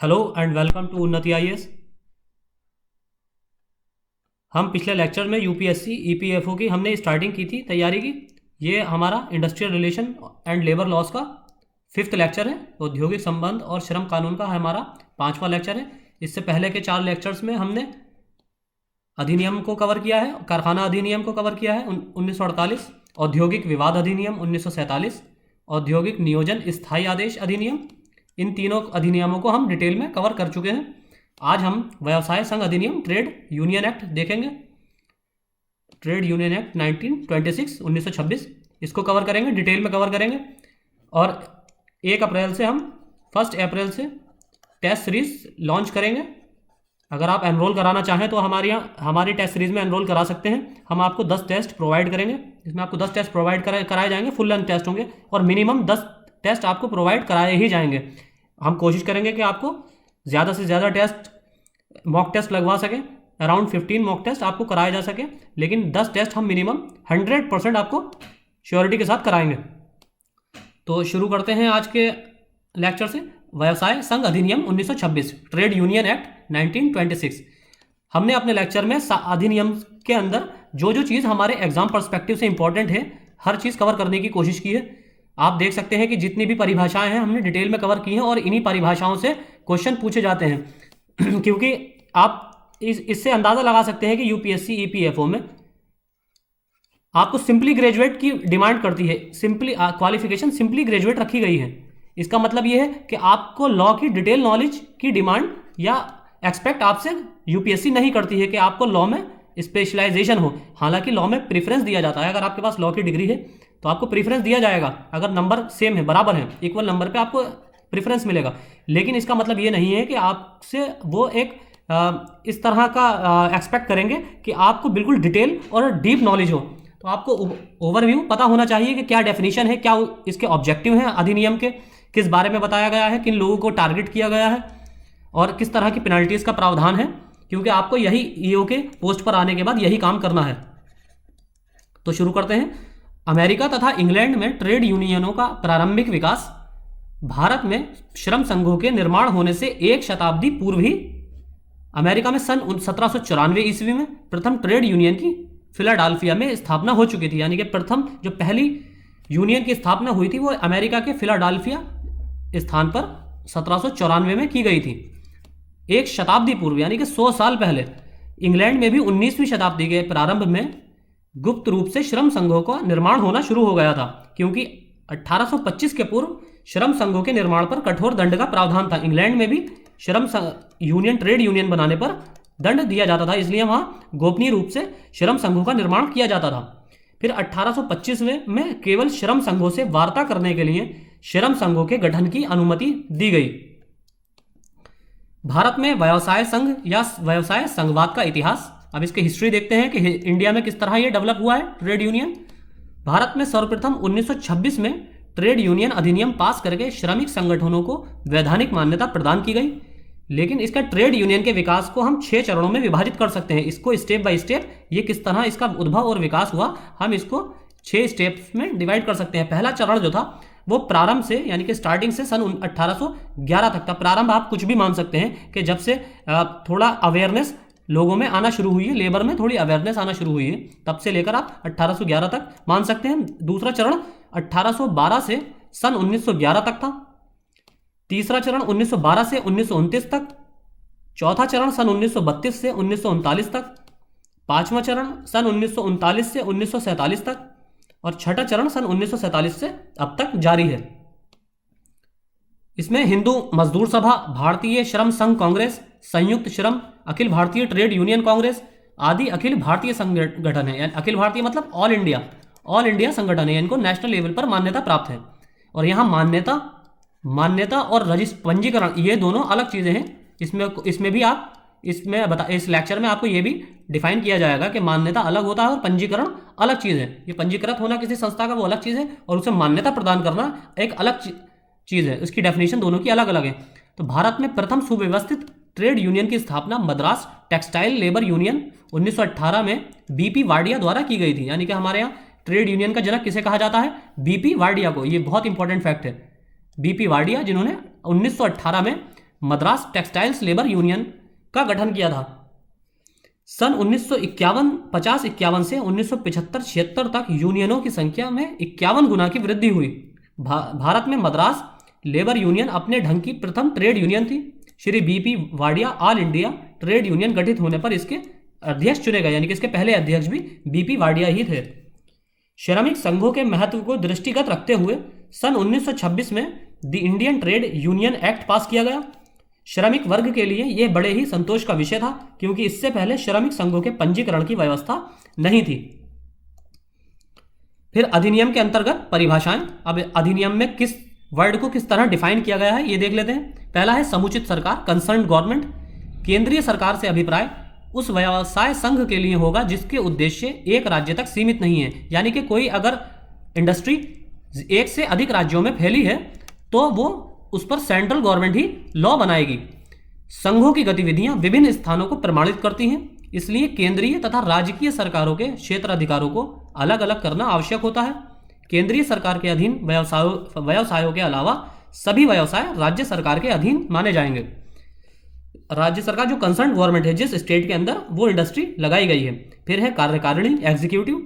Hello and welcome to उन्नति IAS. हम पिछले लेक्चर में यूपीएससी ईपीएफओ की हमने स्टार्टिंग की थी तैयारी की। ये हमारा industrial relation and labour laws का 5th लेक्चर है। औद्योगिक संबंध और श्रम कानून का हमारा 5वां लेक्चर है। इससे पहले के 4 लेक्चर्स में हमने अधिनियम को कवर किया है, कारखाना अधिनियम को कवर किया है 1948, औद्योगिक विवाद अधिनियम 1947, औद्योगिक नियोजन स्थायी आदेश अधिनियम। इन तीनों अधिनियमों को हम डिटेल में कवर कर चुके हैं। आज हम व्यवसाय संघ अधिनियम ट्रेड यूनियन एक्ट देखेंगे। ट्रेड यूनियन एक्ट 1926 इसको कवर करेंगे, डिटेल में कवर करेंगे। और 1 अप्रैल से हम 1 अप्रैल से टेस्ट सीरीज लॉन्च करेंगे। अगर आप एनरोल कराना चाहें तो हमारी टेस्ट सीरीज में एनरोल करा सकते हैं। हम आपको 10 टेस्ट प्रोवाइड करेंगे, जिसमें आपको 10 टेस्ट प्रोवाइड कराए जाएंगे, फुल लेंथ टेस्ट होंगे और मिनिमम 10 टेस्ट आपको प्रोवाइड कराए ही जाएंगे। हम कोशिश करेंगे कि आपको ज़्यादा से ज़्यादा टेस्ट मॉक टेस्ट लगवा सकें। अराउंड 15 मॉक टेस्ट आपको कराए जा सके, लेकिन 10 टेस्ट हम मिनिमम 100% आपको श्योरिटी के साथ कराएंगे। तो शुरू करते हैं आज के लेक्चर से। व्यवसाय संघ अधिनियम 1926, ट्रेड यूनियन एक्ट 1926। हमने अपने लेक्चर में अधिनियम के अंदर जो जो चीज़ हमारे एग्जाम पर्सपेक्टिव से इंपॉर्टेंट है, हर चीज़ कवर करने की कोशिश की है। आप देख सकते हैं कि जितनी भी परिभाषाएं हैं हमने डिटेल में कवर की हैं और इन्हीं परिभाषाओं से क्वेश्चन पूछे जाते हैं क्योंकि आप इससे अंदाज़ा लगा सकते हैं कि यूपीएससी ईपीएफओ में आपको सिंपली ग्रेजुएट की डिमांड करती है। सिंपली क्वालिफिकेशन सिंपली ग्रेजुएट रखी गई है। इसका मतलब यह है कि आपको लॉ की डिटेल नॉलेज की डिमांड या एक्सपेक्ट आपसे यूपीएससी नहीं करती है कि आपको लॉ में स्पेशलाइजेशन हो। हालांकि लॉ में प्रेफरेंस दिया जाता है। अगर आपके पास लॉ की डिग्री है तो आपको प्रेफरेंस दिया जाएगा। अगर नंबर सेम है, बराबर है, इक्वल नंबर पे आपको प्रेफरेंस मिलेगा। लेकिन इसका मतलब ये नहीं है कि आपसे वो एक इस तरह का एक्सपेक्ट करेंगे कि आपको बिल्कुल डिटेल और डीप नॉलेज हो। तो आपको ओवरव्यू पता होना चाहिए कि क्या डेफिनेशन है, क्या इसके ऑब्जेक्टिव हैं अधिनियम के, किस बारे में बताया गया है, किन लोगों को टारगेट किया गया है और किस तरह की पेनल्टीज का प्रावधान है, क्योंकि आपको यही ईओ के पोस्ट पर आने के बाद यही काम करना है। तो शुरू करते हैं। अमेरिका तथा इंग्लैंड में ट्रेड यूनियनों का प्रारंभिक विकास भारत में श्रम संघों के निर्माण होने से 1 शताब्दी पूर्व ही अमेरिका में सन 1794 ईस्वी में प्रथम ट्रेड यूनियन की फिलाडेल्फिया में स्थापना हो चुकी थी। यानी कि प्रथम जो पहली यूनियन की स्थापना हुई थी वो अमेरिका के फिलाडेल्फिया स्थान पर 1794 में की गई थी। 1 शताब्दी पूर्व यानी कि 100 साल पहले। इंग्लैंड में भी 19वीं शताब्दी के प्रारंभ में गुप्त रूप से श्रम संघों का निर्माण होना शुरू हो गया था, क्योंकि 1825 के पूर्व श्रम संघों के निर्माण पर कठोर दंड का प्रावधान था। इंग्लैंड में भी श्रम यूनियन ट्रेड यूनियन बनाने पर दंड दिया जाता था, इसलिए वहां गोपनीय रूप से श्रम संघों का निर्माण किया जाता था। फिर 1825 में केवल श्रम संघों से वार्ता करने के लिए श्रम संघों के गठन की अनुमति दी गई। भारत में व्यवसाय संघ या व्यवसाय संघवाद का इतिहास। अब इसकी हिस्ट्री देखते हैं कि इंडिया में किस तरह ये डेवलप हुआ है ट्रेड यूनियन। भारत में सर्वप्रथम 1926 में ट्रेड यूनियन अधिनियम पास करके श्रमिक संगठनों को वैधानिक मान्यता प्रदान की गई। लेकिन इसका ट्रेड यूनियन के विकास को हम 6 चरणों में विभाजित कर सकते हैं। इसको स्टेप बाय स्टेप ये किस तरह इसका उद्भव और विकास हुआ, हम इसको 6 स्टेप्स में डिवाइड कर सकते हैं। पहला चरण जो था वो प्रारंभ से यानी कि स्टार्टिंग से सन 1811 तक था। प्रारंभ आप कुछ भी मान सकते हैं कि जब से थोड़ा अवेयरनेस लोगों में आना शुरू हुई है, लेबर में थोड़ी अवेयरनेस आना शुरू हुई है, तब से लेकर आप 1811 तक मान सकते हैं। दूसरा चरण 1812 से सन 1911 तक था। तीसरा चरण 1912 से 1929 तक। चौथा चरण सन 1932 से 1939 तक। पांचवा चरण सन 1939 से 1947 तक और छठा चरण सन 1947 से अब तक जारी है। इसमें हिंदू मजदूर सभा, भारतीय श्रम संघ कांग्रेस, संयुक्त श्रम, अखिल भारतीय ट्रेड यूनियन कांग्रेस आदि अखिल भारतीय संगठन है। यानी अखिल भारतीय मतलब ऑल इंडिया संगठन है। इनको नेशनल लेवल पर मान्यता प्राप्त है। और यहाँ मान्यता और पंजीकरण ये दोनों अलग चीजें हैं। इसमें भी आप इस लेक्चर में आपको ये भी डिफाइन किया जाएगा कि मान्यता अलग होता है और पंजीकरण अलग चीज है। ये पंजीकृत होना किसी संस्था का वो अलग चीज है और उसे मान्यता प्रदान करना एक अलग चीज है। इसकी डेफिनेशन दोनों की अलग अलग है। तो भारत में प्रथम सुव्यवस्थित ट्रेड यूनियन की स्थापना मद्रास टेक्सटाइल लेबर यूनियन 1918 में बीपी वाडिया द्वारा की गई थी। यानी कि हमारे यहाँ ट्रेड यूनियन का जनक किसे कहा जाता है? बीपी वाडिया को। ये बहुत इंपॉर्टेंट फैक्ट है। बीपी वाडिया जिन्होंने 1918 में मद्रास टेक्सटाइल्स लेबर यूनियन का गठन किया था। सन 1951 से 1975-76 तक यूनियनों की संख्या में 51 गुना की वृद्धि हुई। भारत में मद्रास लेबर यूनियन अपने ढंग की प्रथम ट्रेड यूनियन थी। Shri BP Wadia all India trade union गठित होने पर इसके अध्यक्ष चुने गए, यानी कि इसके पहले अध्यक्ष भी बीपी वाडिया ही थे। श्रमिक संघों के महत्व को दृष्टिगत रखते हुए सन 1926 में the Indian trade union act पास किया गया। श्रमिक वर्ग के लिए यह बड़े ही संतोष का विषय था, क्योंकि इससे पहले श्रमिक संघों के पंजीकरण की व्यवस्था नहीं थी। फिर अधिनियम के अंतर्गत परिभाषाएं। अब अधिनियम में किस वर्ड को किस तरह डिफाइन किया गया है ये देख लेते हैं। पहला है समुचित सरकार, कंसर्न गवर्नमेंट। केंद्रीय सरकार से अभिप्राय उस व्यवसाय संघ के लिए होगा जिसके उद्देश्य एक राज्य तक सीमित नहीं है, यानी कि कोई अगर इंडस्ट्री एक से अधिक राज्यों में फैली है तो वो उस पर सेंट्रल गवर्नमेंट ही लॉ बनाएगी। संघों की गतिविधियां विभिन्न स्थानों को प्रमाणित करती हैं, इसलिए केंद्रीय तथा राजकीय सरकारों के क्षेत्राधिकारों को अलग अलग करना आवश्यक होता है। केंद्रीय सरकार के अधीन व्यवसायों के अलावा सभी व्यवसाय राज्य सरकार के अधीन माने जाएंगे। राज्य सरकार जो कंसर्न गवर्नमेंट है, जिस स्टेट के अंदर वो इंडस्ट्री लगाई गई है। फिर है कार्यकारिणी, एग्जीक्यूटिव।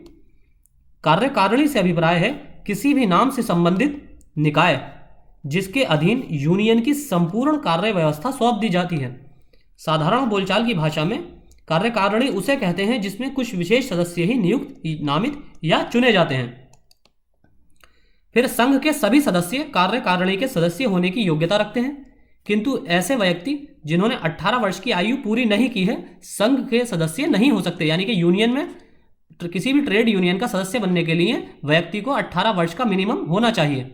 कार्यकारिणी से अभिप्राय है किसी भी नाम से संबंधित निकाय जिसके अधीन यूनियन की संपूर्ण कार्य व्यवस्था सौंप दी जाती है। साधारण बोलचाल की भाषा में कार्यकारिणी उसे कहते हैं जिसमें कुछ विशेष सदस्य ही नियुक्त, नामित या चुने जाते हैं। फिर संघ के सभी सदस्य कार्यकारिणी के सदस्य होने की योग्यता रखते हैं, किंतु ऐसे व्यक्ति जिन्होंने 18 वर्ष की आयु पूरी नहीं की है संघ के सदस्य नहीं हो सकते। यानी कि यूनियन में किसी भी ट्रेड यूनियन का सदस्य बनने के लिए व्यक्ति को 18 वर्ष का मिनिमम होना चाहिए।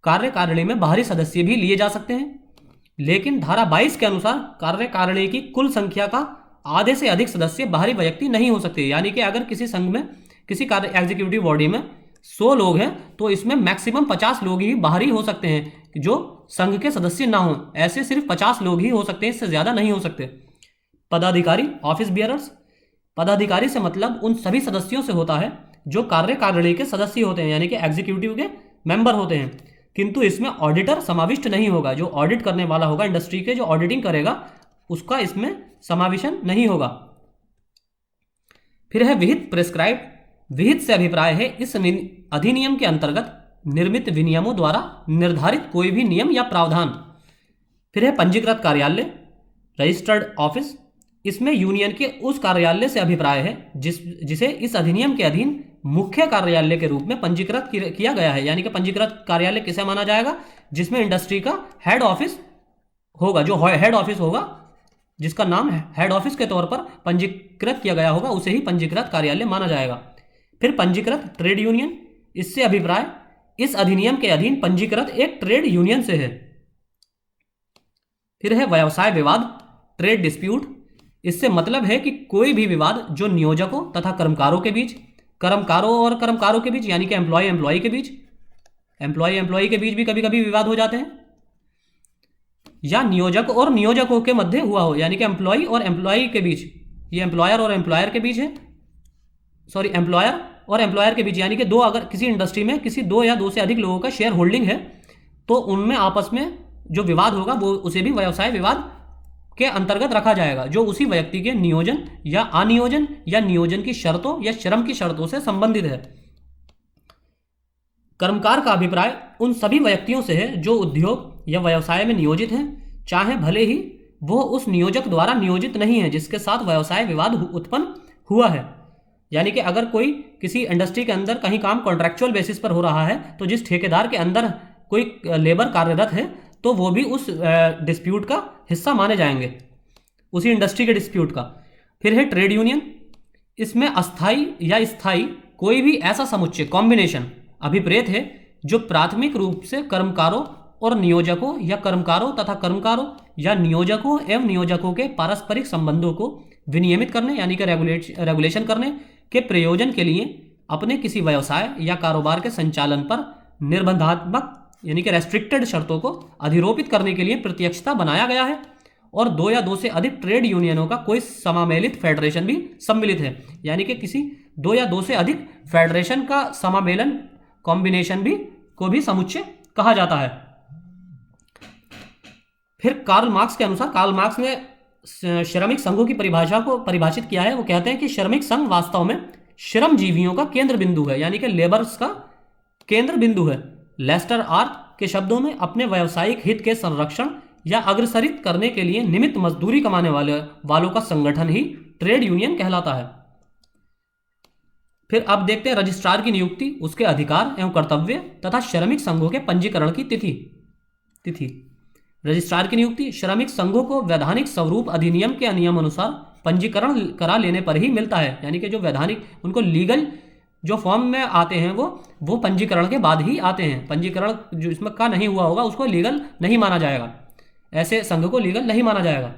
कार्यकारिणी में बाहरी सदस्य भी लिए जा सकते हैं, लेकिन धारा 22 के अनुसार कार्यकारिणी की कुल संख्या का आधे से अधिक सदस्य बाहरी व्यक्ति नहीं हो सकते। यानी कि अगर किसी संघ में, किसी कार्य एग्जीक्यूटिव बॉडी में 100 लोग हैं तो इसमें मैक्सिमम 50 लोग ही बाहरी हो सकते हैं जो संघ के सदस्य ना हो। ऐसे सिर्फ 50 लोग ही हो सकते हैं, इससे ज्यादा नहीं हो सकते। पदाधिकारी, ऑफिस बियरर्स। पदाधिकारी से मतलब उन सभी सदस्यों से होता है जो कार्यकारिणी के सदस्य होते हैं, यानी कि एग्जीक्यूटिव के मेंबर होते हैं, किंतु इसमें ऑडिटर समाविष्ट नहीं होगा। जो ऑडिट करने वाला होगा इंडस्ट्री के, जो ऑडिटिंग करेगा, उसका इसमें समावेशन नहीं होगा। फिर है विहित, प्रेस्क्राइब्ड। विहित से अभिप्राय है इस अधिनियम के अंतर्गत निर्मित विनियमों द्वारा निर्धारित कोई भी नियम या प्रावधान। फिर है पंजीकृत कार्यालय, रजिस्टर्ड ऑफिस। इसमें यूनियन के उस कार्यालय से अभिप्राय है जिसे इस अधिनियम के अधीन मुख्य कार्यालय के रूप में पंजीकृत किया गया है। यानी कि पंजीकृत कार्यालय किसे माना जाएगा? जिसमें इंडस्ट्री का हेड ऑफिस होगा, जो हेड ऑफिस होगा, जिसका नाम हेड ऑफिस के तौर पर पंजीकृत किया गया होगा, उसे ही पंजीकृत कार्यालय माना जाएगा। फिर पंजीकृत ट्रेड यूनियन। इससे अभिप्राय इस अधिनियम के अधीन पंजीकृत एक ट्रेड यूनियन से है। फिर है व्यवसाय विवाद, ट्रेड डिस्प्यूट। इससे मतलब है कि कोई भी विवाद जो नियोजकों तथा कर्मकारों के बीच, कर्मकारों के बीच, यानी कि एम्प्लॉय के बीच, एम्प्लॉय के बीच भी कभी कभी विवाद हो जाते हैं, या नियोजक और नियोजकों के मध्य हुआ हो, यानी कि एम्प्लॉय और एम्प्लॉय के बीच, ये एम्प्लॉयर और एम्प्लॉयर के बीच है, सॉरी एम्प्लॉयर और एम्प्लॉयर के बीच, यानी कि अगर किसी इंडस्ट्री में किसी 2 या 2 से अधिक लोगों का शेयर होल्डिंग है तो उनमें आपस में जो विवाद होगा वो उसे भी व्यवसाय विवाद के अंतर्गत रखा जाएगा, जो उसी व्यक्ति के नियोजन या अनियोजन या नियोजन की शर्तों या श्रम की शर्तों से संबंधित है। कर्मकार का अभिप्राय उन सभी व्यक्तियों से है जो उद्योग या व्यवसाय में नियोजित हैं, चाहे भले ही वो उस नियोजक द्वारा नियोजित नहीं है जिसके साथ व्यवसाय विवाद उत्पन्न हुआ है। यानी कि अगर कोई किसी इंडस्ट्री के अंदर कहीं काम कॉन्ट्रैक्चुअल बेसिस पर हो रहा है तो जिस ठेकेदार के अंदर कोई लेबर कार्यरत है तो वो भी उस डिस्प्यूट का हिस्सा माने जाएंगे, उसी इंडस्ट्री के डिस्प्यूट का। फिर है ट्रेड यूनियन। इसमें अस्थाई या स्थायी कोई भी ऐसा समुच्चय, कॉम्बिनेशन अभिप्रेत है जो प्राथमिक रूप से कर्मकारों और नियोजकों या कर्मकारों तथा कर्मकारों या नियोजकों एवं नियोजकों के पारस्परिक संबंधों को विनियमित करने, यानी कि रेगुलेशन करने के प्रयोजन के लिए अपने किसी व्यवसाय या कारोबार के संचालन पर निर्बंधात्मक, यानी कि रेस्ट्रिक्टेड शर्तों को अधिरोपित करने के लिए प्रत्यक्षता बनाया गया है। और 2 या 2 से अधिक ट्रेड यूनियनों का कोई समामेलित फेडरेशन भी सम्मिलित है, यानी कि किसी 2 या 2 से अधिक फेडरेशन का समामेलन, कॉम्बिनेशन भी को भी समुच्चय कहा जाता है। फिर कार्ल मार्क्स के अनुसार, कार्ल मार्क्स ने श्रमिक संघों की परिभाषा को परिभाषित किया है। वो कहते हैं कि श्रमिक संघ वास्तव में श्रमजीवियों का केंद्र बिंदु है, यानी कि लेबर्स का केंद्र बिंदु है। लेस्टर आर्थ के शब्दों में, अपने व्यावसायिक हित के संरक्षण या अग्रसरित करने के लिए निमित्त मजदूरी कमाने वालों का संगठन ही ट्रेड यूनियन कहलाता है। फिर अब देखते हैं रजिस्ट्रार की नियुक्ति, उसके अधिकार एवं कर्तव्य तथा श्रमिक संघों के पंजीकरण की तिथि। रजिस्ट्रार की नियुक्ति श्रमिक संघों को वैधानिक स्वरूप अधिनियम के नियम अनुसार पंजीकरण करा लेने पर ही मिलता है, यानी कि जो वैधानिक उनको लीगल जो फॉर्म में आते हैं वो पंजीकरण के बाद ही आते हैं। पंजीकरण जो इसमें का नहीं हुआ होगा उसको लीगल नहीं माना जाएगा, ऐसे संघ को लीगल नहीं माना जाएगा।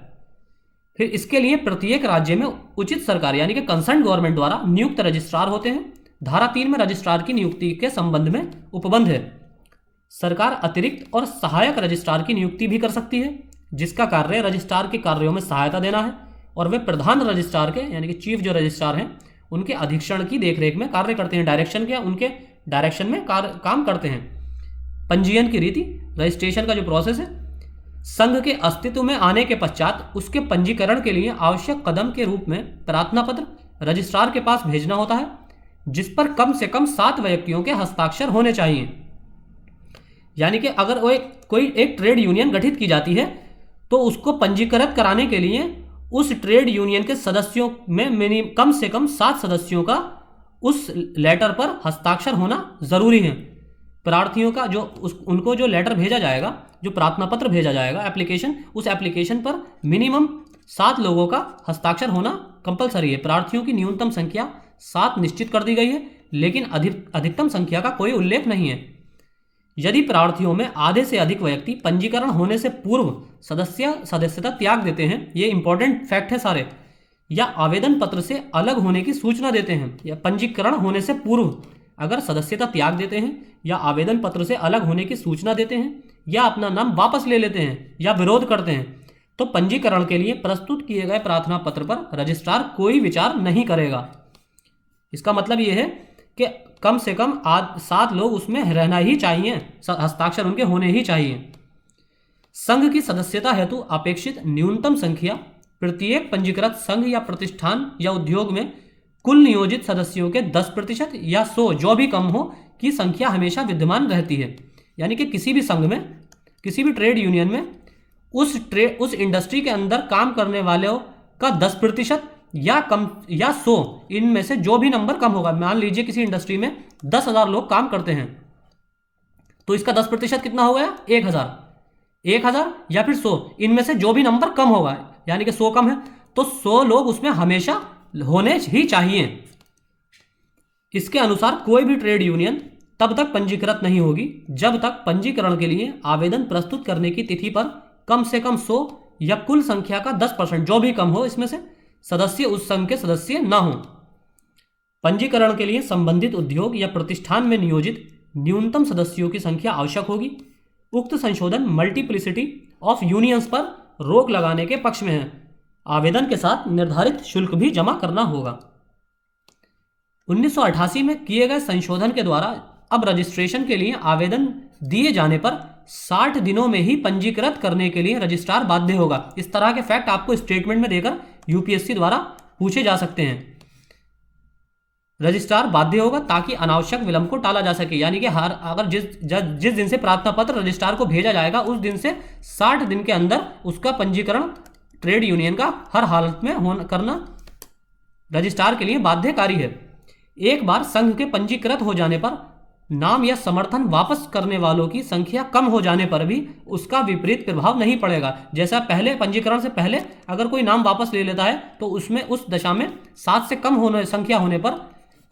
फिर इसके लिए प्रत्येक राज्य में उचित सरकार यानी कि कंसर्न गवर्नमेंट द्वारा नियुक्त रजिस्ट्रार होते हैं। धारा 3 में रजिस्ट्रार की नियुक्ति के संबंध में उपबंध है। सरकार अतिरिक्त और सहायक रजिस्ट्रार की नियुक्ति भी कर सकती है, जिसका कार्य रजिस्ट्रार के कार्यों में सहायता देना है, और वे प्रधान रजिस्ट्रार के यानी कि चीफ जो रजिस्ट्रार हैं उनके अधीक्षण की देखरेख में कार्य करते हैं, डायरेक्शन के उनके डायरेक्शन में काम करते हैं। पंजीयन की रीति, रजिस्ट्रेशन का जो प्रोसेस है, संघ के अस्तित्व में आने के पश्चात उसके पंजीकरण के लिए आवश्यक कदम के रूप में प्रार्थना पत्र रजिस्ट्रार के पास भेजना होता है, जिस पर कम से कम 7 व्यक्तियों के हस्ताक्षर होने चाहिए। यानी कि अगर वो कोई एक ट्रेड यूनियन गठित की जाती है तो उसको पंजीकृत कराने के लिए उस ट्रेड यूनियन के सदस्यों में कम से कम 7 सदस्यों का उस लेटर पर हस्ताक्षर होना जरूरी है। प्रार्थियों का उनको जो लेटर भेजा जाएगा, जो प्रार्थना पत्र भेजा जाएगा, एप्लीकेशन, उस एप्लीकेशन पर मिनिमम 7 लोगों का हस्ताक्षर होना कंपलसरी है। प्रार्थियों की न्यूनतम संख्या 7 निश्चित कर दी गई है, लेकिन अधिकतम संख्या का कोई उल्लेख नहीं है। यदि प्रार्थियों में आधे से अधिक व्यक्ति पंजीकरण होने से पूर्व सदस्यता त्याग देते हैं, ये इंपॉर्टेंट फैक्ट है सारे, या आवेदन पत्र से अलग होने की सूचना देते हैं, या पंजीकरण होने से पूर्व अगर सदस्यता त्याग देते हैं या आवेदन पत्र से अलग होने की सूचना देते हैं या अपना नाम वापस ले लेते हैं या विरोध करते हैं, तो पंजीकरण के लिए प्रस्तुत किए गए प्रार्थना पत्र पर रजिस्ट्रार कोई विचार नहीं करेगा। इसका मतलब यह है कि कम से कम 7 लोग उसमें रहना ही चाहिए, हस्ताक्षर उनके होने ही चाहिए। संघ की सदस्यता हेतु अपेक्षित न्यूनतम संख्या प्रत्येक पंजीकृत संघ या प्रतिष्ठान या उद्योग में कुल नियोजित सदस्यों के 10% या 100 जो भी कम हो की संख्या हमेशा विद्यमान रहती है। यानी कि किसी भी संघ में, किसी भी ट्रेड यूनियन में उस इंडस्ट्री के अंदर काम करने वालों का 10% या कम या 100 इनमें से जो भी नंबर कम होगा। मान लीजिए किसी इंडस्ट्री में 10,000 लोग काम करते हैं, तो इसका 10% कितना हो गया? 1,000 या फिर 100, इनमें से जो भी नंबर कम होगा, यानी कि 100 कम है तो 100 लोग उसमें हमेशा होने ही चाहिए। इसके अनुसार कोई भी ट्रेड यूनियन तब तक पंजीकृत नहीं होगी जब तक पंजीकरण के लिए आवेदन प्रस्तुत करने की तिथि पर कम से कम 100 या कुल संख्या का 10% जो भी कम हो इसमें से सदस्य उस संघ के सदस्य ना हो। पंजीकरण के लिए संबंधित उद्योग या प्रतिष्ठान में नियोजित न्यूनतम सदस्यों की संख्या आवश्यक होगी। उक्त संशोधन मल्टीप्लिसिटी ऑफ यूनियंस पर रोक लगाने के पक्ष में है। आवेदन के साथ निर्धारित शुल्क भी जमा करना होगा। 1988 में किए गए संशोधन के द्वारा अब रजिस्ट्रेशन के लिए आवेदन दिए जाने पर 60 दिनों में ही पंजीकृत करने के लिए रजिस्ट्रार बाध्य होगा। इस तरह के फैक्ट आपको स्टेटमेंट में देकर यूपीएससी द्वारा पूछे जा सकते हैं। रजिस्ट्रार बाध्य होगा ताकि अनावश्यक विलंब को टाला जा सके। यानी कि अगर जिस दिन से प्रार्थना पत्र रजिस्ट्रार को भेजा जाएगा उस दिन से 60 दिन के अंदर उसका पंजीकरण ट्रेड यूनियन का हर हालत में करना रजिस्ट्रार के लिए बाध्यकारी है। एक बार संघ के पंजीकृत हो जाने पर नाम या समर्थन वापस करने वालों की संख्या कम हो जाने पर भी उसका विपरीत प्रभाव नहीं पड़ेगा। जैसा पहले पंजीकरण से पहले अगर कोई नाम वापस ले लेता है तो उसमें उस दशा में 7 से कम संख्या होने पर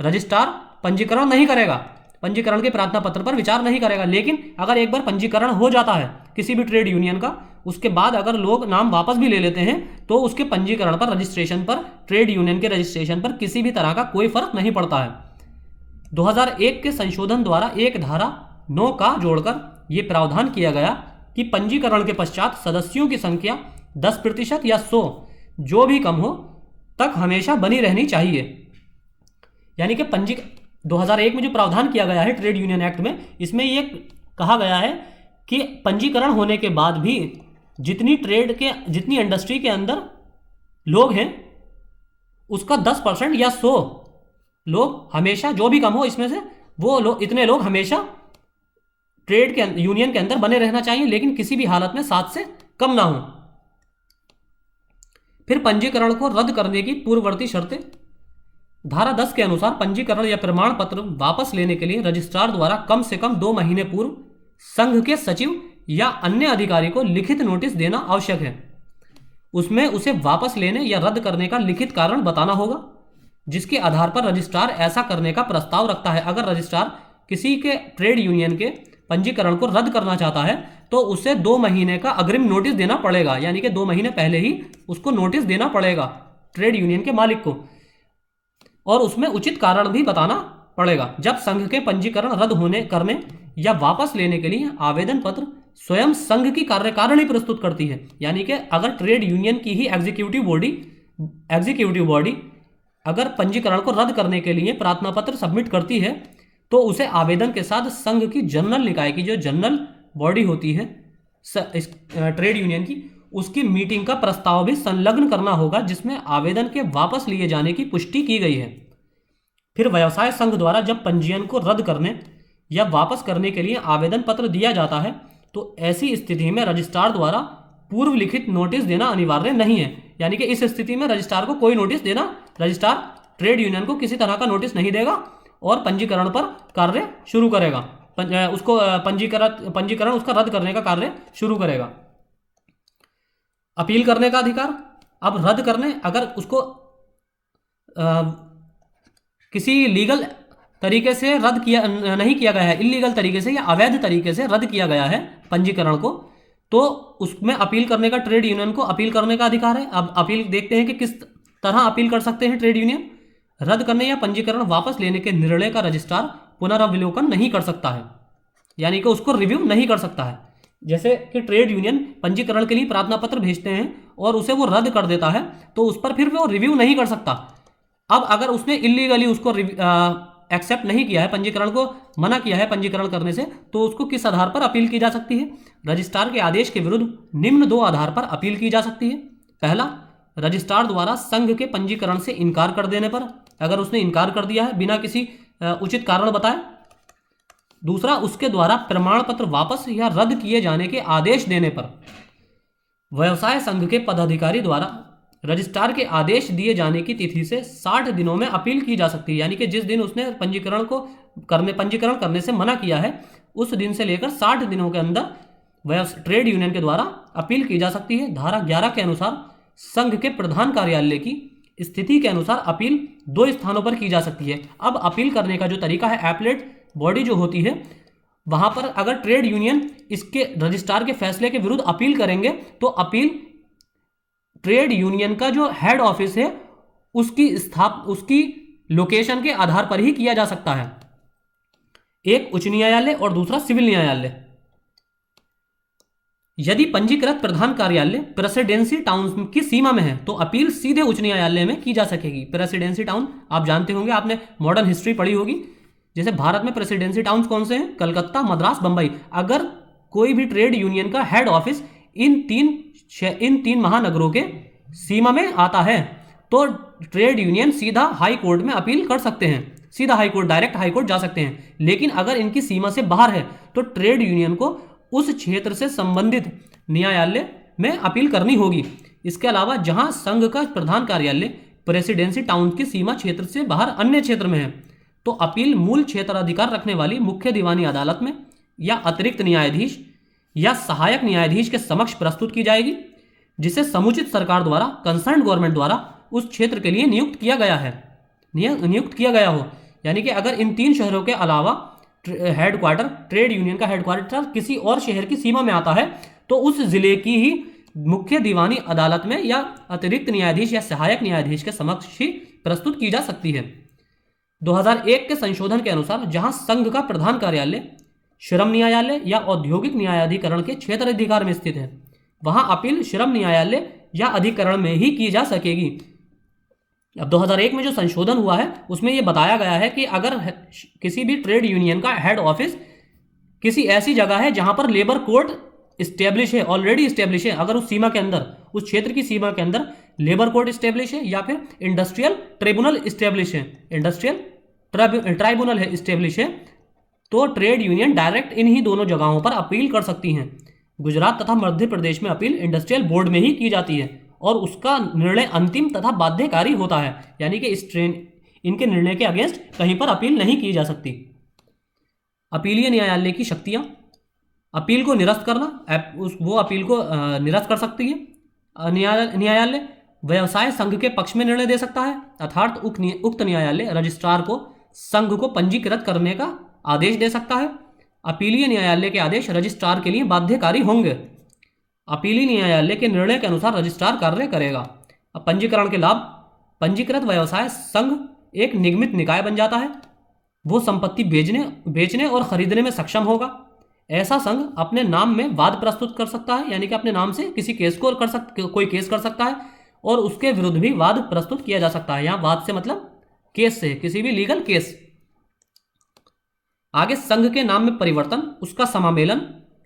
रजिस्ट्रार पंजीकरण नहीं करेगा, पंजीकरण के प्रार्थना पत्र पर विचार नहीं करेगा। लेकिन अगर एक बार पंजीकरण हो जाता है किसी भी ट्रेड यूनियन का, उसके बाद अगर लोग नाम वापस भी ले लेते हैं तो उसके पंजीकरण पर, रजिस्ट्रेशन पर, ट्रेड यूनियन के रजिस्ट्रेशन पर किसी भी तरह का कोई फर्क नहीं पड़ता है। 2001 के संशोधन द्वारा एक धारा 9 का जोड़कर यह प्रावधान किया गया कि पंजीकरण के पश्चात सदस्यों की संख्या 10% या 100 जो भी कम हो तक हमेशा बनी रहनी चाहिए। यानी कि 2001 में जो प्रावधान किया गया है ट्रेड यूनियन एक्ट में, इसमें यह कहा गया है कि पंजीकरण होने के बाद भी जितनी इंडस्ट्री के अंदर लोग हैं उसका 10% या 100 लोग हमेशा, जो भी कम हो इसमें से, वो लोग, इतने लोग हमेशा ट्रेड के यूनियन के अंदर बने रहना चाहिए, लेकिन किसी भी हालत में 7 से कम ना हो। फिर पंजीकरण को रद्द करने की पूर्ववर्ती शर्तें। धारा 10 के अनुसार पंजीकरण या प्रमाण पत्र वापस लेने के लिए रजिस्ट्रार द्वारा कम से कम 2 महीने पूर्व संघ के सचिव या अन्य अधिकारी को लिखित नोटिस देना आवश्यक है। उसमें उसे वापस लेने या रद्द करने का लिखित कारण बताना होगा, जिसके आधार पर रजिस्ट्रार ऐसा करने का प्रस्ताव रखता है। अगर रजिस्ट्रार किसी के ट्रेड यूनियन के पंजीकरण को रद्द करना चाहता है तो उसे 2 महीने का अग्रिम नोटिस देना पड़ेगा, यानी कि 2 महीने पहले ही उसको नोटिस देना पड़ेगा ट्रेड यूनियन के मालिक को, और उसमें उचित कारण भी बताना पड़ेगा। जब संघ के पंजीकरण रद्द करने या वापस लेने के लिए आवेदन पत्र स्वयं संघ की कार्यकारिणी प्रस्तुत करती है, यानी कि अगर ट्रेड यूनियन की ही एग्जीक्यूटिव बॉडी अगर पंजीकरण को रद्द करने के लिए प्रार्थना पत्र सबमिट करती है तो उसे आवेदन के साथ संघ की जनरल निकाय की, जो जनरल बॉडी होती है ट्रेड यूनियन की, उसकी मीटिंग का प्रस्ताव भी संलग्न करना होगा, जिसमें आवेदन के वापस लिए जाने की पुष्टि की गई है। फिर व्यवसाय संघ द्वारा जब पंजीयन को रद्द करने या वापस करने के लिए आवेदन पत्र दिया जाता है तो ऐसी स्थिति में रजिस्ट्रार द्वारा पूर्व लिखित नोटिस देना अनिवार्य नहीं है, यानी कि इस स्थिति में रजिस्ट्रार को कोई नोटिस देना, रजिस्ट्रार ट्रेड यूनियन को किसी तरह का नोटिस नहीं देगा और पंजीकरण पर कार्य शुरू करेगा, उसको पंजीकरण उसका रद्द करने का कार्य शुरू करेगा। अपील करने का अधिकार। अब रद्द करने, अगर उसको किसी लीगल तरीके से रद्द किया नहीं किया गया है, इलीगल तरीके से या अवैध तरीके से रद्द किया गया है पंजीकरण को, तो उसमें अपील करने का ट्रेड यूनियन को अपील करने का अधिकार है। अब अपील देखते हैं कि किस तरह अपील कर सकते हैं ट्रेड यूनियन। रद्द करने या पंजीकरण वापस लेने के निर्णय का रजिस्ट्रार पुनरावलोकन नहीं कर सकता है, यानी कि उसको रिव्यू नहीं कर सकता है। जैसे कि ट्रेड यूनियन पंजीकरण के लिए प्रार्थना पत्र भेजते हैं और उसे वो रद्द कर देता है तो उस पर फिर वो रिव्यू नहीं कर सकता। अब अगर उसने इलीगली उसको एक्सेप्ट नहीं किया है, पंजीकरण को मना किया है पंजीकरण करने से, तो उसको किस आधार पर अपील की जा सकती है? रजिस्ट्रार के आदेश के विरुद्ध निम्न 2 आधार पर अपील की जा सकती है। पहला, रजिस्ट्रार द्वारा संघ के पंजीकरण से इनकार कर देने पर, अगर उसने इनकार कर दिया है बिना किसी उचित कारण बताए। दूसरा, उसके द्वारा प्रमाण पत्र वापस या रद्द किए जाने के आदेश देने पर। व्यवसाय संघ के पदाधिकारी द्वारा रजिस्ट्रार के आदेश दिए जाने की तिथि से 60 दिनों में अपील की जा सकती है, यानी कि जिस दिन उसने पंजीकरण करने से मना किया है उस दिन से लेकर 60 दिनों के अंदर ट्रेड यूनियन के द्वारा अपील की जा सकती है। धारा 11 के अनुसार संघ के प्रधान कार्यालय की स्थिति के अनुसार अपील 2 स्थानों पर की जा सकती है। अब अपील करने का जो तरीका है, एपलेट बॉडी जो होती है वहां पर अगर ट्रेड यूनियन इसके रजिस्ट्रार के फैसले के विरुद्ध अपील करेंगे तो अपील ट्रेड यूनियन का जो हेड ऑफिस है उसकी लोकेशन के आधार पर ही किया जा सकता है। एक उच्च न्यायालय और दूसरा सिविल न्यायालय। यदि पंजीकृत प्रधान कार्यालय प्रेसिडेंसी टाउन की सीमा में है तो अपील सीधे उच्च न्यायालय में की जा सकेगी। प्रेसिडेंसी टाउन आप जानते होंगे, आपने मॉडर्न हिस्ट्री पढ़ी होगी। जैसे भारत में प्रेसिडेंसी टाउन्स कौन से हैं? कलकत्ता, मद्रास, बंबई। अगर कोई भी ट्रेड यूनियन का हेड ऑफिस इन तीन महानगरों के सीमा में आता है तो ट्रेड यूनियन सीधा हाई कोर्ट में अपील कर सकते हैं, सीधा high court, direct high court जा सकते हैं। लेकिन अगर इनकी सीमा से बाहर है तो ट्रेड यूनियन को उस क्षेत्र से संबंधित न्यायालय में अपील करनी होगी। इसके अलावा जहां संघ का प्रधान कार्यालय प्रेसिडेंसी टाउन की सीमा क्षेत्र से बाहर अन्य क्षेत्र में है तो अपील मूल क्षेत्राधिकार रखने वाली मुख्य दीवानी अदालत में या अतिरिक्त न्यायाधीश या सहायक न्यायाधीश के समक्ष प्रस्तुत की जाएगी, जिसे समुचित सरकार द्वारा, कंसर्न गवर्नमेंट द्वारा उस क्षेत्र के लिए नियुक्त किया गया हो। यानी कि अगर इन 3 शहरों के अलावा हेडक्वार्टर, ट्रेड यूनियन का हेडक्वार्टर किसी और शहर की सीमा में आता है तो उस जिले की ही मुख्य दीवानी अदालत में या अतिरिक्त न्यायाधीश या सहायक न्यायाधीश के समक्ष ही प्रस्तुत की जा सकती है। 2001 के संशोधन के अनुसार जहां संघ का प्रधान कार्यालय श्रम न्यायालय या औद्योगिक न्यायाधिकरण के क्षेत्र अधिकार में स्थित है, वहां अपील श्रम न्यायालय या अधिकरण में ही की जा सकेगी। अब 2001 में जो संशोधन हुआ है उसमें यह बताया गया है कि अगर किसी भी ट्रेड यूनियन का हेड ऑफिस किसी ऐसी जगह है जहां पर लेबर कोर्ट इस्टेब्लिश है, ऑलरेडी इस्टेब्लिश है, अगर उस सीमा के अंदर, उस क्षेत्र की सीमा के अंदर लेबर कोर्ट इस्टेब्लिश है या फिर इंडस्ट्रियल ट्रिब्यूनल इस्टेब्लिश है, इंडस्ट्रियल ट्राइब्यूनल है इस्टेब्लिश है, तो ट्रेड यूनियन डायरेक्ट इन्हीं दोनों जगहों पर अपील कर सकती हैं। गुजरात तथा मध्य प्रदेश में अपील इंडस्ट्रियल बोर्ड में ही की जाती है और उसका निर्णय अंतिम तथा बाध्यकारी होता है, यानी कि इनके निर्णय के अगेंस्ट कहीं पर अपील नहीं की जा सकती। अपीलीय न्यायालय की शक्तियां, अपील को निरस्त करना, वो अपील को निरस्त कर सकती है न्यायालय। व्यवसाय संघ के पक्ष में निर्णय दे सकता है, अर्थात उक्त न्यायालय रजिस्ट्रार को संघ को पंजीकृत करने का आदेश दे सकता है। अपीलीय न्यायालय के आदेश रजिस्ट्रार के लिए बाध्यकारी होंगे। अपीलीय न्यायालय के निर्णय के अनुसार रजिस्ट्रार कार्य करेगा। अब पंजीकरण के लाभ, पंजीकृत व्यवसाय संघ एक निगमित निकाय बन जाता है, वो संपत्ति बेचने और खरीदने में सक्षम होगा। ऐसा संघ अपने नाम में वाद प्रस्तुत कर सकता है, यानी कि अपने नाम से किसी केस को कोई केस कर सकता है और उसके विरुद्ध भी वाद प्रस्तुत किया जा सकता है। यहाँ वाद से मतलब केस से, किसी भी लीगल केस। आगे संघ के नाम में परिवर्तन, उसका समामेलन,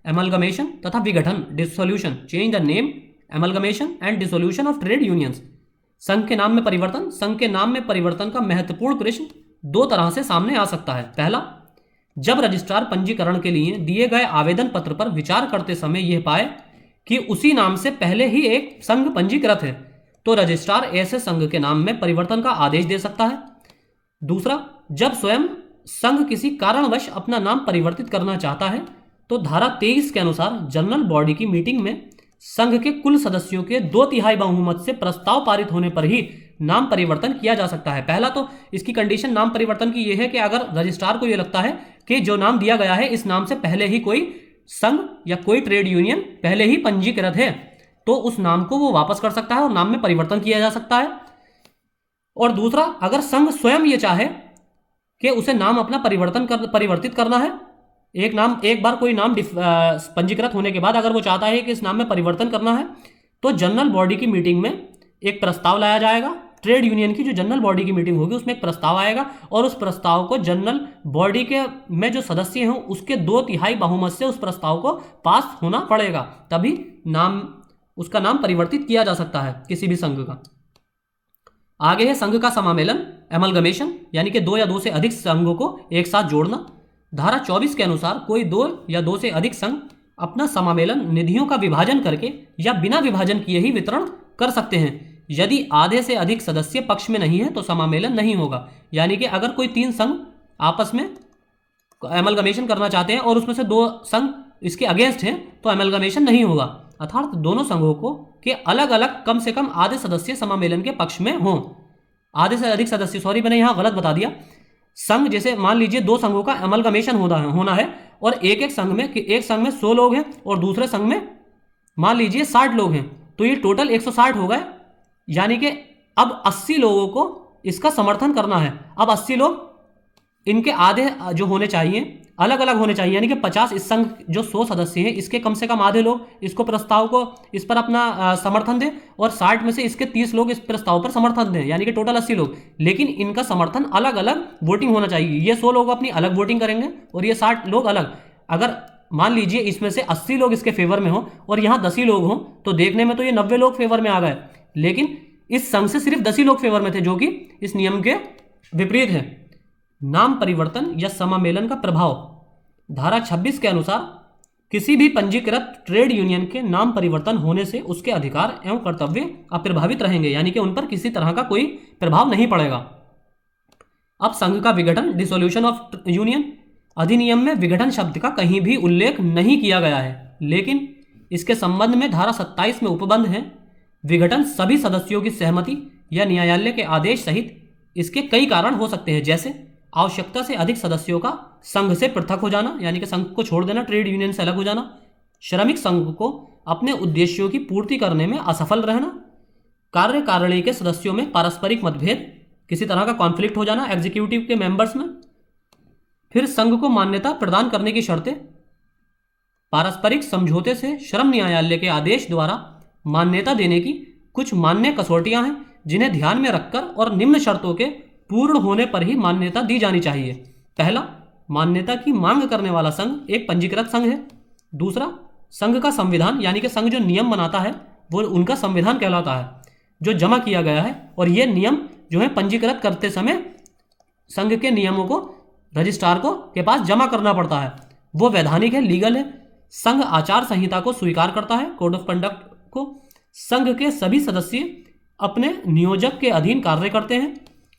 एमलगमेशन तथा विघटन, dissolution, change the name, amalgamation and dissolution of trade unions. संघ के नाम में परिवर्तन, संघ के नाम में परिवर्तन का महत्वपूर्ण प्रश्न दो तरह से सामने आ सकता है। पहला, जब रजिस्ट्रार पंजीकरण के लिए दिए गए आवेदन पत्र पर विचार करते समय यह पाए कि उसी नाम से पहले ही एक संघ पंजीकृत है, तो रजिस्ट्रार ऐसे संघ के नाम में परिवर्तन का आदेश दे सकता है। दूसरा, जब स्वयं संघ किसी कारणवश अपना नाम परिवर्तित करना चाहता है, तो धारा 23 के अनुसार जनरल बॉडी की मीटिंग में संघ के कुल सदस्यों के 2/3 बहुमत से प्रस्ताव पारित होने पर ही नाम परिवर्तन किया जा सकता है। पहला तो इसकी कंडीशन नाम परिवर्तन की यह है कि अगर रजिस्ट्रार को यह लगता है कि जो नाम दिया गया है इस नाम से पहले ही कोई संघ या कोई ट्रेड यूनियन पहले ही पंजीकृत है, तो उस नाम को वो वापस कर सकता है और नाम में परिवर्तन किया जा सकता है। और दूसरा, अगर संघ स्वयं ये चाहे कि उसे नाम अपना परिवर्तित करना है, एक बार कोई नाम पंजीकृत होने के बाद अगर वो चाहता है कि इस नाम में परिवर्तन करना है, तो जनरल बॉडी की मीटिंग में एक प्रस्ताव लाया जाएगा। ट्रेड यूनियन की जो जनरल बॉडी की मीटिंग होगी उसमें एक प्रस्ताव आएगा और उस प्रस्ताव को जनरल बॉडी के में जो सदस्य हैं उसके 2/3 बहुमत से उस प्रस्ताव को पास होना पड़ेगा, तभी उसका नाम परिवर्तित किया जा सकता है किसी भी संघ का। आगे है संघ का समामेलन, एमलगमेशन, यानी कि 2 या 2 से अधिक संघों को एक साथ जोड़ना। धारा 24 के अनुसार कोई 2 या 2 से अधिक संघ अपना समामेलन निधियों का विभाजन करके या बिना विभाजन किए ही वितरण कर सकते हैं। यदि आधे से अधिक सदस्य पक्ष में नहीं है तो समामेलन नहीं होगा, यानी कि अगर कोई 3 संघ आपस में एमलगमेशन करना चाहते हैं और उसमें से 2 संघ इसके अगेंस्ट हैं तो एमलगमेशन नहीं होगा, अर्थात दोनों संघों को के अलग अलग कम से कम आधे सदस्य समामेलन के पक्ष में हों। आधे से अधिक सदस्य, सॉरी मैंने यहाँ गलत बता दिया। संघ जैसे मान लीजिए 2 संघों का एमलगमेशन होना है और एक संघ में 100 लोग हैं और दूसरे संघ में मान लीजिए 60 लोग हैं, तो ये टोटल 160 हो गए, यानी कि अब 80 लोगों को इसका समर्थन करना है। अब 80 लोग इनके आधे जो होने चाहिए अलग अलग होने चाहिए, यानी कि 50 इस संघ जो 100 सदस्य हैं इसके कम से कम आधे लोग इसको प्रस्ताव को इस पर अपना समर्थन दें और 60 में से इसके 30 लोग इस प्रस्ताव पर समर्थन दें, यानी कि टोटल 80 लोग। लेकिन इनका समर्थन अलग अलग वोटिंग होना चाहिए। ये 100 लोग अपनी अलग वोटिंग करेंगे और ये 60 लोग अलग। अगर मान लीजिए इसमें से 80 लोग इसके फेवर में हो और यहाँ 10 ही लोग हों तो देखने में तो ये 90 लोग फेवर में आ गए, लेकिन इस संघ से सिर्फ 10 ही लोग फेवर में थे, जो कि इस नियम के विपरीत है। नाम परिवर्तन या समामेलन का प्रभाव, धारा 26 के अनुसार किसी भी पंजीकृत ट्रेड यूनियन के नाम परिवर्तन होने से उसके अधिकार एवं कर्तव्य अप्रभावित रहेंगे, यानी कि उन पर किसी तरह का कोई प्रभाव नहीं पड़ेगा। अब संघ का विघटन, डिसोल्यूशन ऑफ यूनियन, अधिनियम में विघटन शब्द का कहीं भी उल्लेख नहीं किया गया है, लेकिन इसके संबंध में धारा 27 में उपबंध है। विघटन सभी सदस्यों की सहमति या न्यायालय के आदेश सहित इसके कई कारण हो सकते हैं, जैसे आवश्यकता से अधिक सदस्यों का संघ से पृथक हो जाना, यानी कि संघ को छोड़ देना, ट्रेड यूनियन से अलग हो जाना, श्रमिक संघ को अपने उद्देश्यों की पूर्ति करने में असफल रहना, कार्यकारिणी के सदस्यों में पारस्परिक मतभेद, किसी तरह का कॉन्फ्लिक्ट हो जाना एग्जीक्यूटिव के मेंबर्स में। फिर संघ को मान्यता प्रदान करने की शर्तें, पारस्परिक समझौते से श्रम न्यायालय के आदेश द्वारा मान्यता देने की कुछ मान्य कसौटियां हैं जिन्हें ध्यान में रखकर और निम्न शर्तों के पूर्ण होने पर ही मान्यता दी जानी चाहिए। पहला, मान्यता की मांग करने वाला संघ एक पंजीकृत संघ है। दूसरा, संघ का संविधान यानी कि संघ जो नियम बनाता है वो उनका संविधान कहलाता है, जो जमा किया गया है। और ये नियम जो है पंजीकृत करते समय संघ के नियमों को रजिस्ट्रार को के पास जमा करना पड़ता है। वो वैधानिक है, लीगल है। संघ आचार संहिता को स्वीकार करता है, कोड ऑफ कंडक्ट को। संघ के सभी सदस्य अपने नियोजक के अधीन कार्य करते हैं।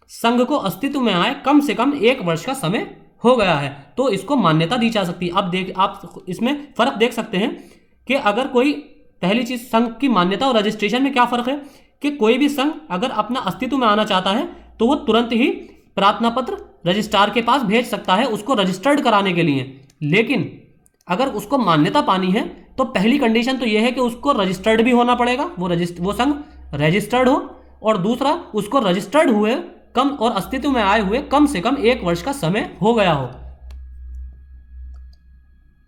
संघ को अस्तित्व में आए कम से कम 1 वर्ष का समय हो गया है तो इसको मान्यता दी जा सकती है। अब आप इसमें फर्क देख सकते हैं कि अगर कोई, पहली चीज संघ की मान्यता और रजिस्ट्रेशन में क्या फर्क है कि कोई भी संघ अगर अपना अस्तित्व में आना चाहता है तो वो तुरंत ही प्रार्थना पत्र रजिस्ट्रार के पास भेज सकता है उसको रजिस्टर्ड कराने के लिए। लेकिन अगर उसको मान्यता पानी है तो पहली कंडीशन तो यह है कि उसको रजिस्टर्ड भी होना पड़ेगा, वो संघ रजिस्टर्ड हो, और दूसरा उसको रजिस्टर्ड हुए कम और अस्तित्व में आए हुए कम से कम 1 वर्ष का समय हो गया हो।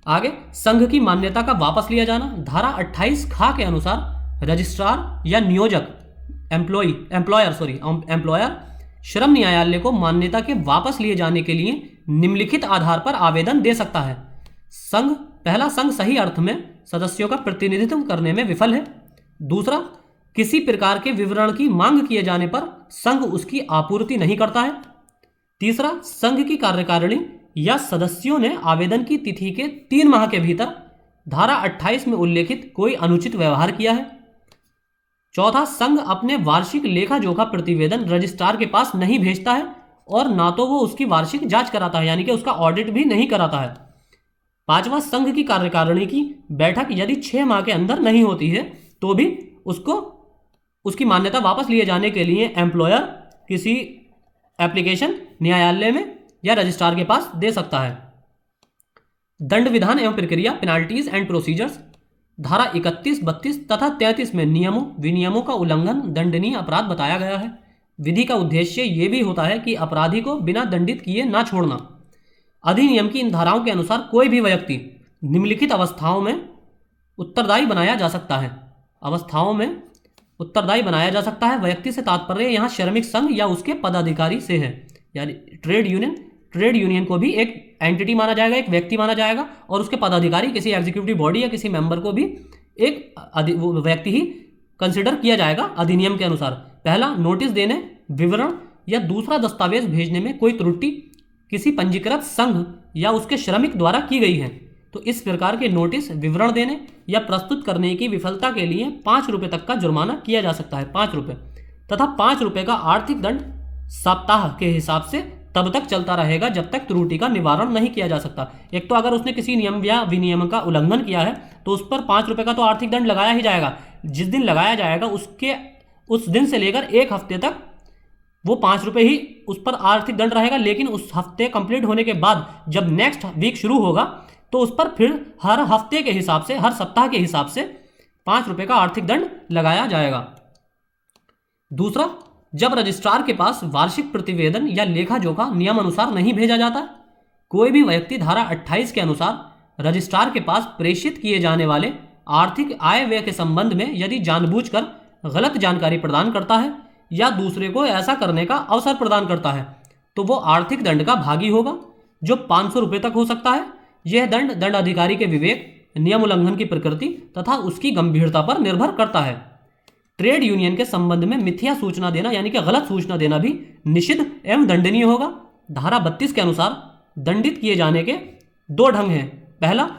आगे, संघ की मान्यता का वापस लिया जाना। धारा 28 खा के अनुसार रजिस्ट्रार या नियोजक एम्प्लॉयर श्रम न्यायालय को मान्यता के वापस लिए जाने के लिए निम्नलिखित आधार पर आवेदन दे सकता है। पहला, संघ सही अर्थ में सदस्यों का प्रतिनिधित्व करने में विफल है। दूसरा, किसी प्रकार के विवरण की मांग किए जाने पर संघ उसकी आपूर्ति नहीं करता है। तीसरा, संघ की कार्यकारिणी या सदस्यों ने आवेदन की तिथि के 3 माह के भीतर धारा 28 में उल्लेखित कोई अनुचित व्यवहार किया है। चौथा, संघ अपने वार्षिक लेखा जोखा प्रतिवेदन रजिस्ट्रार के पास नहीं भेजता है और ना तो वो उसकी वार्षिक जांच कराता है, यानी कि उसका ऑडिट भी नहीं कराता है। पांचवा, संघ की कार्यकारिणी की बैठक यदि 6 माह के अंदर नहीं होती है तो भी उसकी मान्यता वापस लिए जाने के लिए एम्प्लॉयर किसी एप्लीकेशन न्यायालय में या रजिस्ट्रार के पास दे सकता है। दंड विधान एवं प्रक्रिया, पेनाल्टीज एंड प्रोसीजर्स। धारा 31, 32 तथा 33 में नियमों विनियमों का उल्लंघन दंडनीय अपराध बताया गया है। विधि का उद्देश्य यह भी होता है कि अपराधी को बिना दंडित किए ना छोड़ना। अधिनियम की इन धाराओं के अनुसार कोई भी व्यक्ति निम्नलिखित अवस्थाओं में उत्तरदायी बनाया जा सकता है। व्यक्ति से तात्पर्य यहाँ श्रमिक संघ या उसके पदाधिकारी से है, यानी ट्रेड यूनियन को भी एक एंटिटी माना जाएगा, एक व्यक्ति माना जाएगा, और उसके पदाधिकारी किसी एग्जीक्यूटिव बॉडी या किसी मेंबर को भी एक व्यक्ति ही कंसिडर किया जाएगा अधिनियम के अनुसार। पहला, नोटिस देने, विवरण या दूसरा दस्तावेज भेजने में कोई त्रुटि किसी पंजीकृत संघ या उसके श्रमिक द्वारा की गई है तो इस प्रकार के नोटिस, विवरण देने या प्रस्तुत करने की विफलता के लिए 5 रुपये तक का जुर्माना किया जा सकता है, 5 रुपये, तथा 5 रुपये का आर्थिक दंड सप्ताह के हिसाब से तब तक चलता रहेगा जब तक त्रुटि का निवारण नहीं किया जा सकता। एक तो अगर उसने किसी नियम या विनियम का उल्लंघन किया है तो उस पर 5 रुपये का तो आर्थिक दंड लगाया ही जाएगा। जिस दिन लगाया जाएगा उस दिन से लेकर 1 हफ्ते तक वो 5 रुपये ही उस पर आर्थिक दंड रहेगा। लेकिन उस हफ्ते कंप्लीट होने के बाद जब नेक्स्ट वीक शुरू होगा तो उस पर फिर हर हफ्ते के हिसाब से, हर सप्ताह के हिसाब से 5 रुपये का आर्थिक दंड लगाया जाएगा। दूसरा, जब रजिस्ट्रार के पास वार्षिक प्रतिवेदन या लेखा जोखा नियम अनुसार नहीं भेजा जाता, कोई भी व्यक्ति धारा 28 के अनुसार रजिस्ट्रार के पास प्रेषित किए जाने वाले आर्थिक आय व्यय के संबंध में यदि जानबूझकर गलत जानकारी प्रदान करता है या दूसरे को ऐसा करने का अवसर प्रदान करता है तो वो आर्थिक दंड का भागी होगा, जो 500 रुपये तक हो सकता है। यह दंड अधिकारी के विवेक, नियम उल्लंघन की प्रकृति तथा उसकी गंभीरता पर निर्भर करता है। ट्रेड यूनियन के संबंध में मिथ्या सूचना देना यानी कि गलत सूचना देना भी निषिद्ध एवं दंडनीय होगा। धारा 32 के अनुसार दंडित किए जाने के 2 ढंग हैं। पहला,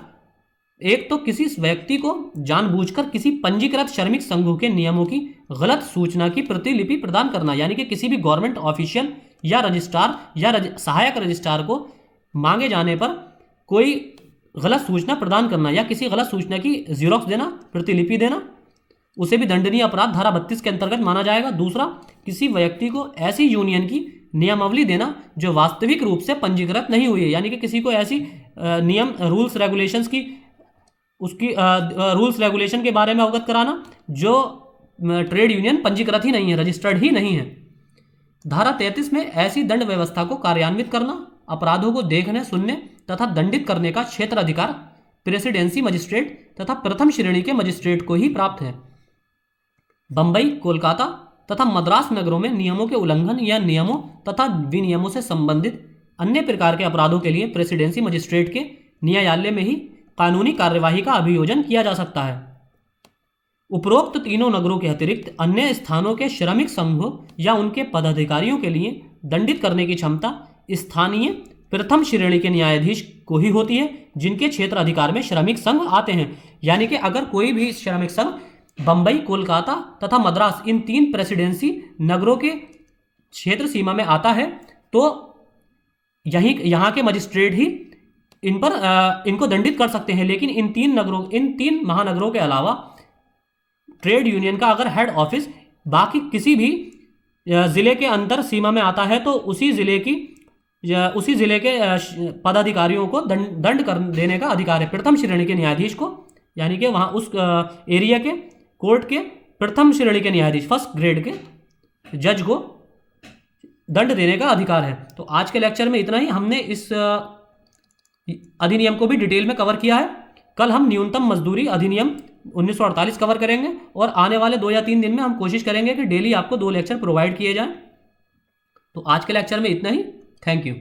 एक तो किसी व्यक्ति को जानबूझकर किसी पंजीकृत श्रमिक संघों के नियमों की गलत सूचना की प्रतिलिपि प्रदान करना, यानी कि किसी भी गवर्नमेंट ऑफिशियल या रजिस्ट्रार या सहायक रजिस्ट्रार को मांगे जाने पर कोई गलत सूचना प्रदान करना या किसी गलत सूचना की जीरोक्स देना, प्रतिलिपि देना, उसे भी दंडनीय अपराध धारा 32 के अंतर्गत माना जाएगा। दूसरा, किसी व्यक्ति को ऐसी यूनियन की नियमावली देना जो वास्तविक रूप से पंजीकृत नहीं हुई है, यानी कि किसी को ऐसी नियम रूल्स रेगुलेशंस की रूल्स रेगुलेशन के बारे में अवगत कराना जो ट्रेड यूनियन पंजीकृत ही नहीं है, रजिस्टर्ड ही नहीं है। धारा 33 में ऐसी दंड व्यवस्था को कार्यान्वित करना, अपराधों को देखने, सुनने तथा दंडित करने का क्षेत्र अधिकार प्रेसिडेंसी मजिस्ट्रेट तथा प्रथम श्रेणी के मजिस्ट्रेट को ही प्राप्त है। बंबई, कोलकाता तथा मद्रास नगरों में नियमों के उल्लंघन या नियमों तथा विनियमों से संबंधित अन्य प्रकार के अपराधों के लिए प्रेसिडेंसी मजिस्ट्रेट के न्यायालय में ही कानूनी कार्यवाही का अभियोजन किया जा सकता है। उपरोक्त तीनों नगरों के अतिरिक्त अन्य स्थानों के श्रमिक संघों या उनके पदाधिकारियों के लिए दंडित करने की क्षमता स्थानीय प्रथम श्रेणी के न्यायाधीश को ही होती है, जिनके क्षेत्र अधिकार में श्रमिक संघ आते हैं। यानी कि अगर कोई भी श्रमिक संघ बंबई, कोलकाता तथा मद्रास इन 3 प्रेसिडेंसी नगरों के क्षेत्र सीमा में आता है तो यहाँ के मजिस्ट्रेट ही इनको दंडित कर सकते हैं। लेकिन इन 3 महानगरों के अलावा ट्रेड यूनियन का अगर हेड ऑफिस बाकी किसी भी जिले के अंतर सीमा में आता है तो उसी जिले के पदाधिकारियों को दंड कर देने का अधिकार है प्रथम श्रेणी के न्यायाधीश को। यानी कि वहाँ उस एरिया के कोर्ट के प्रथम श्रेणी के न्यायाधीश, फर्स्ट ग्रेड के जज को दंड देने का अधिकार है। तो आज के लेक्चर में इतना ही। हमने इस अधिनियम को भी डिटेल में कवर किया है। कल हम न्यूनतम मजदूरी अधिनियम 1948 कवर करेंगे और आने वाले 2 या 3 दिन में हम कोशिश करेंगे कि डेली आपको 2 लेक्चर प्रोवाइड किए जाएं। तो आज के लेक्चर में इतना ही। Thank you.